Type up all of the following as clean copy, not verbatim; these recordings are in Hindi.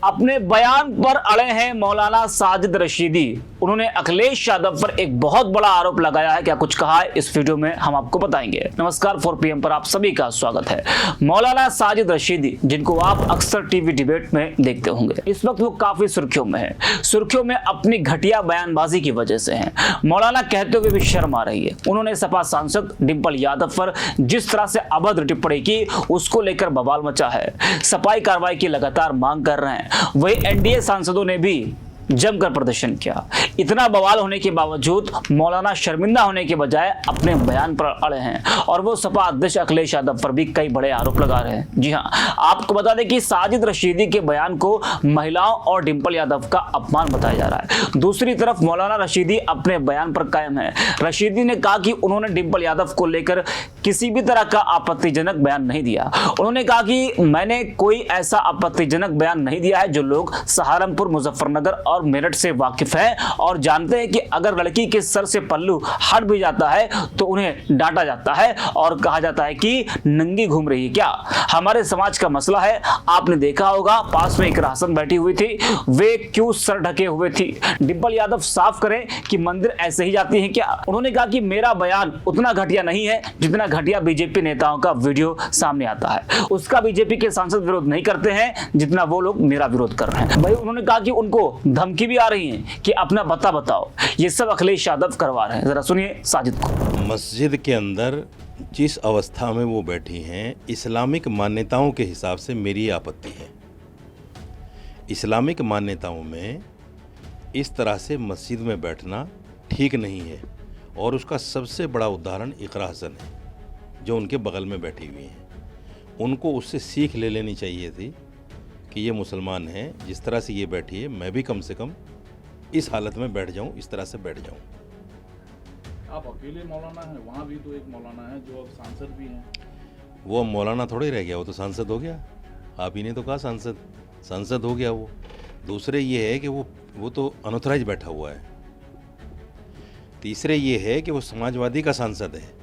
अपने बयान पर अड़े हैं मौलाना साजिद रशीदी। उन्होंने अखिलेश यादव पर एक बहुत बड़ा आरोप लगाया है। क्या कुछ कहा है इस वीडियो में हम आपको बताएंगे। नमस्कार, 4 PM पर आप सभी का स्वागत है। मौलाना साजिद रशीदी, जिनको आप अक्सर टीवी डिबेट में देखते होंगे, इस वक्त वो काफी सुर्खियों में है। सुर्खियों में अपनी घटिया बयानबाजी की वजह से हैं। मौलाना कहते हुए भी शर्म आ रही है। उन्होंने सपा सांसद डिंपल यादव पर जिस तरह से अभद्र टिप्पणी की, उसको लेकर बवाल मचा है। सफाई कार्रवाई की लगातार मांग कर रहे हैं। वही एनडीए सांसदों ने भी जमकर प्रदर्शन किया। इतना बवाल होने के बावजूद मौलाना शर्मिंदा होने के बजाय अपने बयान पर अड़े हैं और वो सपा अध्यक्ष अखिलेश यादव पर भी कई बड़े आरोप लगा रहे हैं। जी हां, आपको बता दें कि साजिद रशीदी के बयान को महिलाओं और डिंपल यादव का अपमान बताया जा रहा है। दूसरी तरफ मौलाना रशीदी अपने बयान पर कायम है। रशीदी ने कहा कि उन्होंने डिंपल यादव को लेकर किसी भी तरह का आपत्तिजनक बयान नहीं दिया। उन्होंने कहा कि मैंने कोई ऐसा आपत्तिजनक बयान नहीं दिया है। जो लोग सहारनपुर, मुजफ्फरनगर और मेरठ से वाकिफ है और जानते हैं कि अगर लड़की के सर से पल्लू हट भी जाता है तो उन्हें डांटा जाता है और कहा जाता है कि नंगी घूम रही है। क्या हमारे समाज का मसला है? आपने देखा होगा, पास में एक राहसन बैठी हुई थी, वे क्यों सर ढके हुए थी? डिंपल यादव साफ करें कि मंदिर ऐसे ही जाती है क्या? उन्होंने कहा कि मेरा बयान उतना घटिया नहीं है जितना घटिया बीजेपी नेताओं का वीडियो सामने आता है। उसका बीजेपी के सांसद विरोध नहीं करते हैं जितना वो लोग मेरा विरोध कर रहे हैं। भाई, उन्होंने कहा कि उनको धमकी भी आ रही है कि अपना पता बताओ। ये सब अखिलेश यादव करवा रहे हैं। जरा सुनिए साजिद को। मस्जिद के अंदर जिस अवस्था में वो बैठी हैं, इस्लामिक मान्यताओं के हिसाब से मेरी आपत्ति है। इस्लामिक मान्यताओं में इस तरह से मस्जिद में बैठना ठीक नहीं है और उसका सबसे बड़ा उदाहरण इकरा हसन है, जो उनके बगल में बैठी हुई हैं। उनको उससे सीख ले लेनी चाहिए थी कि ये मुसलमान हैं, जिस तरह से ये बैठी है मैं भी कम से कम इस हालत में बैठ जाऊं, इस तरह से बैठ जाऊं। आप अकेले मौलाना हैं, वहाँ भी तो एक मौलाना है जो अब सांसद भी हैं। वो अब मौलाना थोड़े रह गया, वो तो सांसद हो गया। आप ही ने तो कहा सांसद हो गया वो। दूसरे ये है कि वो तो अनऑथराइज बैठा हुआ है। तीसरे ये है कि वो समाजवादी का सांसद है।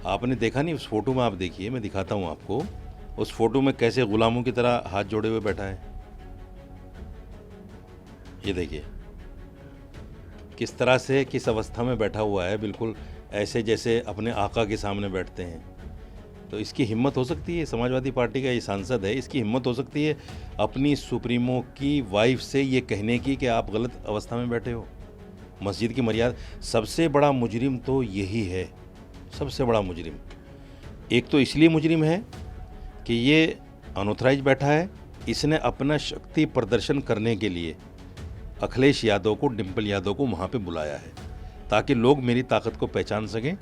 आपने देखा नहीं उस फोटो में? आप देखिए, मैं दिखाता हूँ आपको। उस फोटो में कैसे गुलामों की तरह हाथ जोड़े हुए बैठा है। ये देखिए किस तरह से, किस अवस्था में बैठा हुआ है, बिल्कुल ऐसे जैसे अपने आका के सामने बैठते हैं। तो इसकी हिम्मत हो सकती है, समाजवादी पार्टी का ये सांसद है, इसकी हिम्मत हो सकती है अपनी सुप्रीमो की वाइफ से ये कहने की कि आप गलत अवस्था में बैठे हो। मस्जिद की मर्यादा। सबसे बड़ा मुजरिम तो यही है, सबसे बड़ा मुजरिम। एक तो इसलिए मुजरिम है कि ये अनऑथराइज बैठा है। इसने अपना शक्ति प्रदर्शन करने के लिए अखिलेश यादव को, डिंपल यादव को वहाँ पे बुलाया है ताकि लोग मेरी ताकत को पहचान सकें,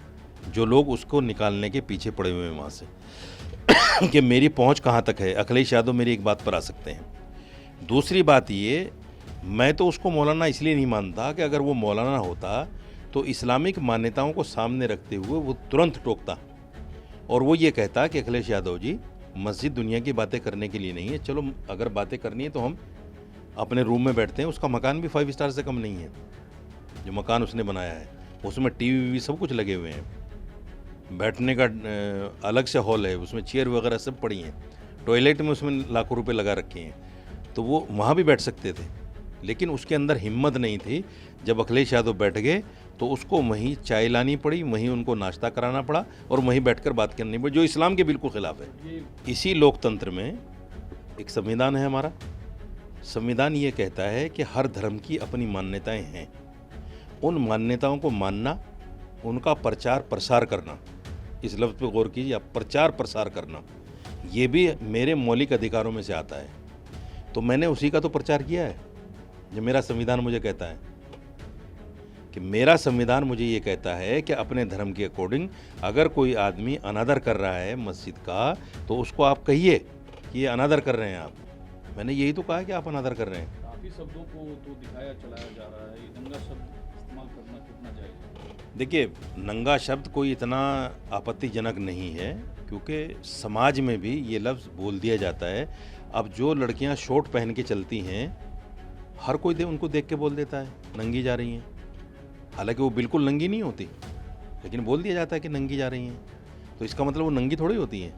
जो लोग उसको निकालने के पीछे पड़े हुए हैं वहाँ से कि मेरी पहुँच कहाँ तक है। अखिलेश यादव मेरी एक बात पर आ सकते हैं। दूसरी बात ये, मैं तो उसको मौलाना इसलिए नहीं मानता कि अगर वो मौलाना होता तो इस्लामिक मान्यताओं को सामने रखते हुए वो तुरंत टोकता और वो ये कहता कि अखिलेश यादव जी, मस्जिद दुनिया की बातें करने के लिए नहीं है। चलो अगर बातें करनी है तो हम अपने रूम में बैठते हैं। उसका मकान भी 5 स्टार से कम नहीं है जो मकान उसने बनाया है। उसमें टीवी भी सब कुछ लगे हुए हैं। बैठने का अलग से हॉल है, उसमें चेयर वगैरह सब पड़ी हैं। टॉयलेट में उसमें लाखों रुपए लगा रखे हैं, तो वो वहाँ भी बैठ सकते थे। लेकिन उसके अंदर हिम्मत नहीं थी। जब अखिलेश यादव बैठ गए तो उसको वहीं चाय लानी पड़ी, वहीं उनको नाश्ता कराना पड़ा और वहीं बैठकर बात करनी पड़ी, जो इस्लाम के बिल्कुल खिलाफ है। इसी लोकतंत्र में एक संविधान है हमारा। संविधान ये कहता है कि हर धर्म की अपनी मान्यताएं हैं। उन मान्यताओं को मानना, उनका प्रचार प्रसार करना, इस लफ्ज़ पे गौर कीजिए, प्रचार प्रसार करना, ये भी मेरे मौलिक अधिकारों में से आता है। तो मैंने उसी का तो प्रचार किया है जो मेरा संविधान मुझे कहता है। कि मेरा संविधान मुझे ये कहता है कि अपने धर्म के अकॉर्डिंग अगर कोई आदमी अनादर कर रहा है मस्जिद का, तो उसको आप कहिए कि ये अनादर कर रहे हैं आप। मैंने यही तो कहा कि आप अनादर कर रहे हैं। काफ़ी शब्दों को तो दिखाया चलाया जा रहा है। ये नंगा शब्द इस्तेमाल करना कितना जायज़ है? देखिए, नंगा शब्द कोई इतना आपत्तिजनक नहीं है, क्योंकि समाज में भी ये लफ्ज़ बोल दिया जाता है। अब जो लड़कियां शॉर्ट पहन के चलती हैं, हर कोई उनको देख के बोल देता है नंगी जा रही हैं। हालांकि वो बिल्कुल नंगी नहीं होती, लेकिन बोल दिया जाता है कि नंगी जा रही हैं। तो इसका मतलब वो नंगी थोड़ी होती हैं।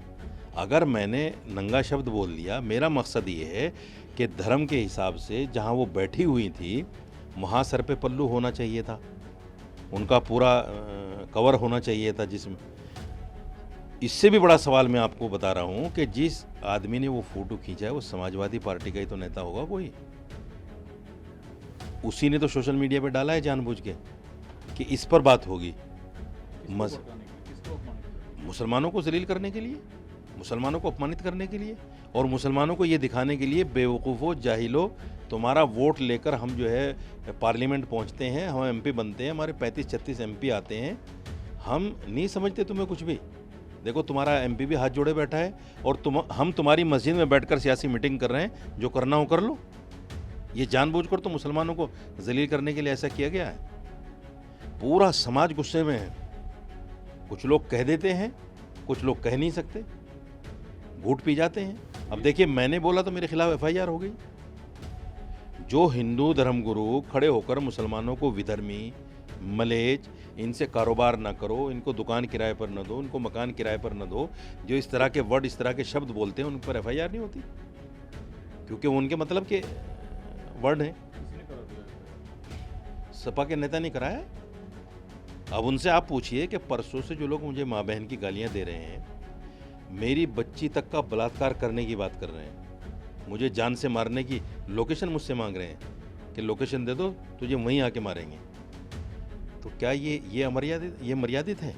अगर मैंने नंगा शब्द बोल दिया, मेरा मकसद ये है कि धर्म के हिसाब से जहाँ वो बैठी हुई थी वहाँ सर पे पल्लू होना चाहिए था, उनका पूरा कवर होना चाहिए था जिसमें। इससे भी बड़ा सवाल मैं आपको बता रहा हूँ कि जिस आदमी ने वो फोटो खींचा है वो समाजवादी पार्टी का ही तो नेता होगा कोई। उसी ने तो सोशल मीडिया पे डाला है जानबूझ के कि इस पर बात होगी। मुसलमानों को जलील करने के लिए, मुसलमानों को अपमानित करने के लिए और मुसलमानों को ये दिखाने के लिए बेवकूफ़ों, जाहिलो, तुम्हारा वोट लेकर हम जो है पार्लियामेंट पहुंचते हैं, हम एमपी बनते हैं, हमारे 35-36 एमपी आते हैं, हम नहीं समझते तुम्हें कुछ भी। देखो तुम्हारा एमपी भी हाथ जोड़े बैठा है और हम तुम्हारी मस्जिद में बैठकर सियासी मीटिंग कर रहे हैं, जो करना हो कर लो। ये जानबूझकर तो मुसलमानों को जलील करने के लिए ऐसा किया गया है। पूरा समाज गुस्से में है। कुछ लोग कह देते हैं, कुछ लोग कह नहीं सकते, घूट पी जाते हैं। अब देखिए, मैंने बोला तो मेरे खिलाफ एफआईआर हो गई। जो हिंदू धर्मगुरु खड़े होकर मुसलमानों को विधर्मी, मलेच, इनसे कारोबार ना करो, इनको दुकान किराए पर न दो, इनको मकान किराए पर न दो, जो इस तरह के वर्ड, इस तरह के शब्द बोलते हैं, उन पर एफआईआर नहीं होती, क्योंकि वो उनके मतलब के वर्ड हैं। सपा के नेता ने कराया। अब उनसे आप पूछिए कि परसों से जो लोग मुझे माँ बहन की गालियाँ दे रहे हैं, मेरी बच्ची तक का बलात्कार करने की बात कर रहे हैं, मुझे जान से मारने की लोकेशन मुझसे मांग रहे हैं कि लोकेशन दे दो, तुझे वहीं आके मारेंगे, तो क्या ये अमर्यादित, ये मर्यादित है?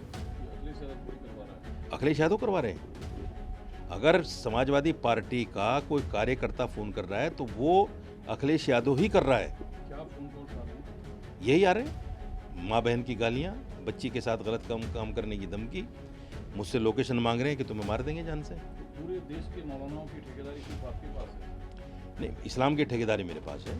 अखिलेश यादव करवा रहे हैं। अगर समाजवादी पार्टी का कोई कार्यकर्ता फ़ोन कर रहा है तो वो अखिलेश यादव ही कर रहा है। क्या फोन कॉल आ रहे हैं? यही आ रहे हैं, माँ बहन की गालियाँ, बच्ची के साथ गलत काम करने की धमकी, मुझसे लोकेशन मांग रहे हैं कि तुम्हें मार देंगे जान से। तो पूरे देश के मौलानाओं की ठेकेदारी सिर्फ आपके पास है? नहीं, इस्लाम की ठेकेदारी मेरे पास है।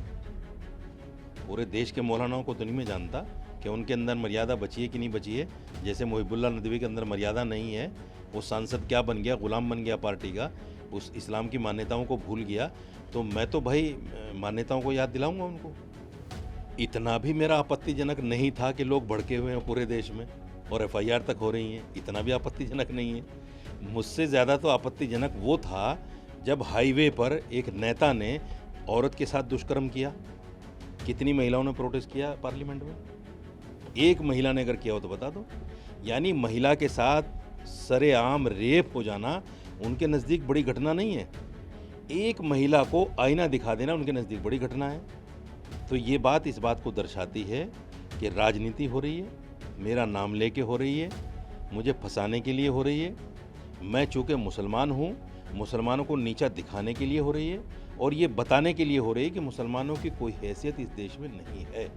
पूरे देश के मौलानाओं को तो नहीं मैं जानता कि उनके अंदर मर्यादा बची है कि नहीं बची है। जैसे मुहिबुल्लाह नदवी के अंदर मर्यादा नहीं है, वो सांसद क्या बन गया, गुलाम बन गया पार्टी का, उस इस्लाम की मान्यताओं को भूल गया, तो मैं तो भाई मान्यताओं को याद दिलाऊंगा उनको। इतना भी मेरा आपत्तिजनक नहीं था कि लोग भड़के हुए हैं पूरे देश में और एफआईआर तक हो रही हैं, इतना भी आपत्तिजनक नहीं है। मुझसे ज़्यादा तो आपत्तिजनक वो था जब हाईवे पर एक नेता ने औरत के साथ दुष्कर्म किया। कितनी महिलाओं ने प्रोटेस्ट किया पार्लियामेंट में? एक महिला ने अगर किया हो तो बता दो। यानी महिला के साथ सरेआम रेप हो जाना उनके नज़दीक बड़ी घटना नहीं है। एक महिला को आईना दिखा देना उनके नज़दीक बड़ी घटना है। तो ये बात इस बात को दर्शाती है कि राजनीति हो रही है, मेरा नाम लेके हो रही है, मुझे फंसाने के लिए हो रही है। मैं चूँकि मुसलमान हूँ, मुसलमानों को नीचा दिखाने के लिए हो रही है और ये बताने के लिए हो रही है कि मुसलमानों की कोई हैसियत इस देश में नहीं है।